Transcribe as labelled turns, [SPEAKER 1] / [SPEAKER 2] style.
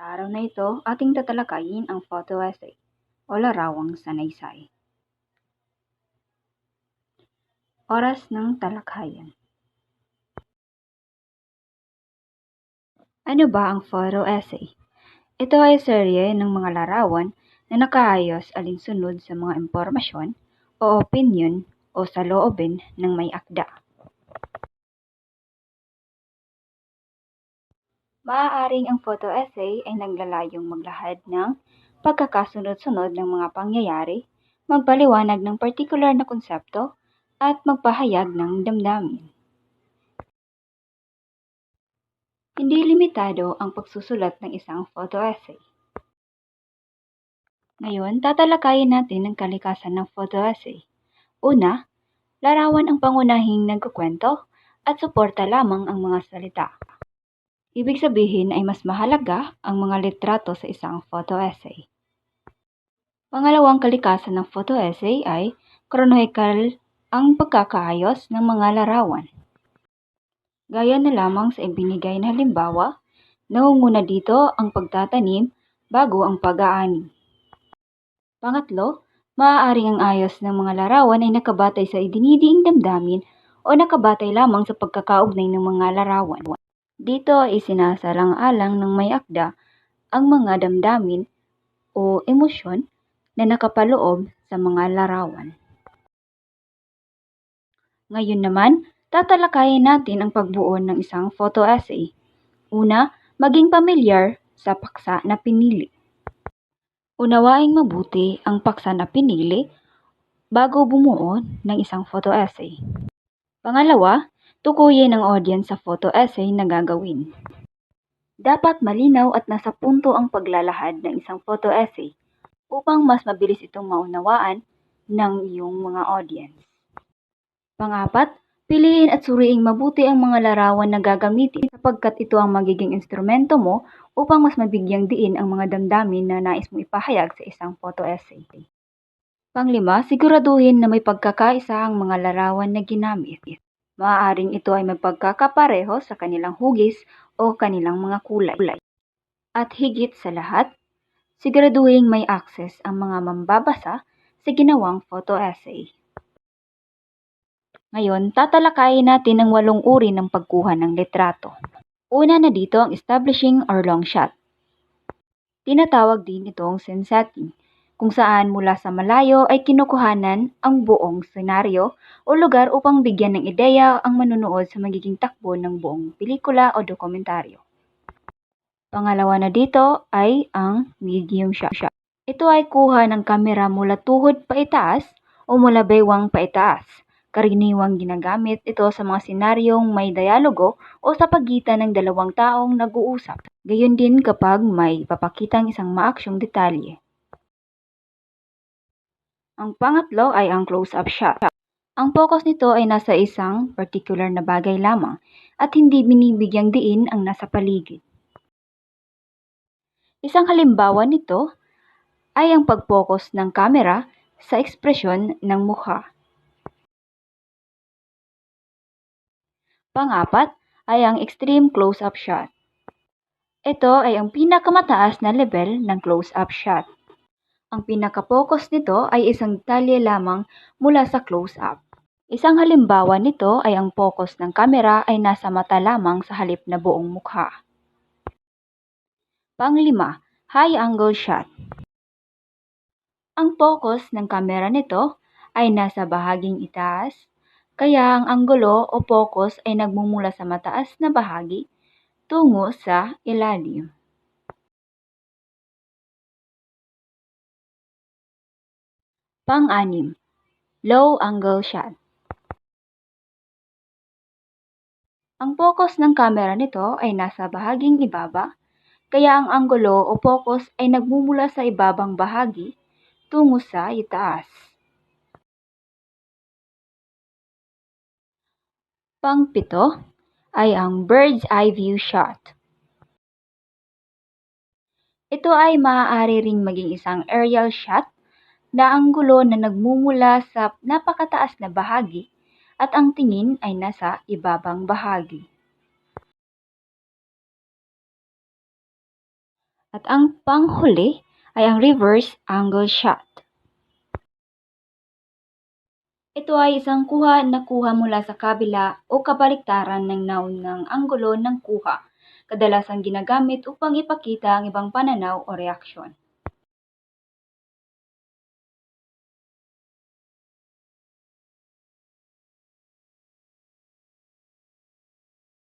[SPEAKER 1] Araw na ito, ating tatalakayin ang photo essay o larawang sanaysay. Oras ng talakayan. Ano ba ang photo essay? Ito ay serye ng mga larawan na nakaayos alinsunod sa mga impormasyon o opinyon o saloobin ng may akda. Maaaring ang photo essay ay naglalayong maglahad ng pagkakasunod-sunod ng mga pangyayari, magpaliwanag ng partikular na konsepto, at magpahayag ng damdamin. Hindi limitado ang pagsusulat ng isang photo essay. Ngayon, tatalakayin natin ang kalikasan ng photo essay. Una, larawan ang pangunahing nagkukwento at suporta lamang ang mga salita. Ibig sabihin ay mas mahalaga ang mga litrato sa isang photo essay. Pangalawang kalikasan ng photo essay ay chronological ang pagkakaayos ng mga larawan. Gaya na lamang sa ibinigay na halimbawa, nangunguna dito ang pagtatanim bago ang pag-aani. Pangatlo, maaaring ang ayos ng mga larawan ay nakabatay sa idinidiing damdamin o nakabatay lamang sa pagkakaugnay ng mga larawan. Dito ay isinasalang-alang ng may akda ang mga damdamin o emosyon na nakapaloob sa mga larawan. Ngayon naman, tatalakayin natin ang pagbuo ng isang photo essay. Una, maging pamilyar sa paksa na pinili. Unawaing mabuti ang paksa na pinili bago bumuo ng isang photo essay. Pangalawa, tukuyin ang audience sa photo essay na gagawin. Dapat malinaw at nasa punto ang paglalahad ng isang photo essay upang mas mabilis itong maunawaan ng iyong mga audience. Pang-apat, piliin at suriing mabuti ang mga larawan na gagamitin sapagkat ito ang magiging instrumento mo upang mas mabigyang diin ang mga damdamin na nais mo ipahayag sa isang photo essay. Panglima, siguraduhin na may pagkakaisa ang mga larawan na ginamit. Maaaring ito ay magpagkakapareho sa kanilang hugis o kanilang mga kulay. At higit sa lahat, siguraduhin may access ang mga mambabasa sa ginawang photo essay. Ngayon, tatalakayin natin ang 8 uri ng pagkuha ng litrato. Una na dito ang establishing or long shot. Tinatawag din itong scene setting, kung saan mula sa malayo ay kinukuhanan ang buong senaryo o lugar upang bigyan ng ideya ang manunood sa magiging takbo ng buong pelikula o dokumentaryo. Pangalawa na dito ay ang medium shot. Ito ay kuha ng kamera mula tuhod paitaas o mula baywang paitaas. Karaniwang ginagamit ito sa mga senaryong may dialogo o sa pagitan ng dalawang taong nag-uusap. Gayon din kapag may papakitang isang maaksyong detalye. Ang pangatlo ay ang close-up shot. Ang focus nito ay nasa isang particular na bagay lamang at hindi binibigyang diin ang nasa paligid. Isang halimbawa nito ay ang pag-focus ng kamera sa ekspresyon ng mukha. Pang-apat ay ang extreme close-up shot. Ito ay ang pinakamataas na level ng close-up shot. Ang pinaka-focus nito ay isang detalye lamang mula sa close-up. Isang halimbawa nito ay ang focus ng kamera ay nasa mata lamang sa halip na buong mukha. Pang-5, high angle shot. Ang focus ng kamera nito ay nasa bahaging itaas, kaya ang anggulo o focus ay nagmumula sa mataas na bahagi tungo sa ilalim. Pang-6, low angle shot. Ang focus ng kamera nito ay nasa bahaging ibaba, kaya ang anggulo o focus ay nagmumula sa ibabang bahagi tungo sa itaas. Pang-7 ay ang bird's eye view shot. Ito ay maaari ring maging isang aerial shot na anggulo na nagmumula sa napakataas na bahagi at ang tingin ay nasa ibabang bahagi. At ang panghuli ay ang reverse angle shot. Ito ay isang kuha na kuha mula sa kabila o kabaliktaran ng naunang anggulo ng kuha, kadalasan ginagamit upang ipakita ang ibang pananaw o reaksyon.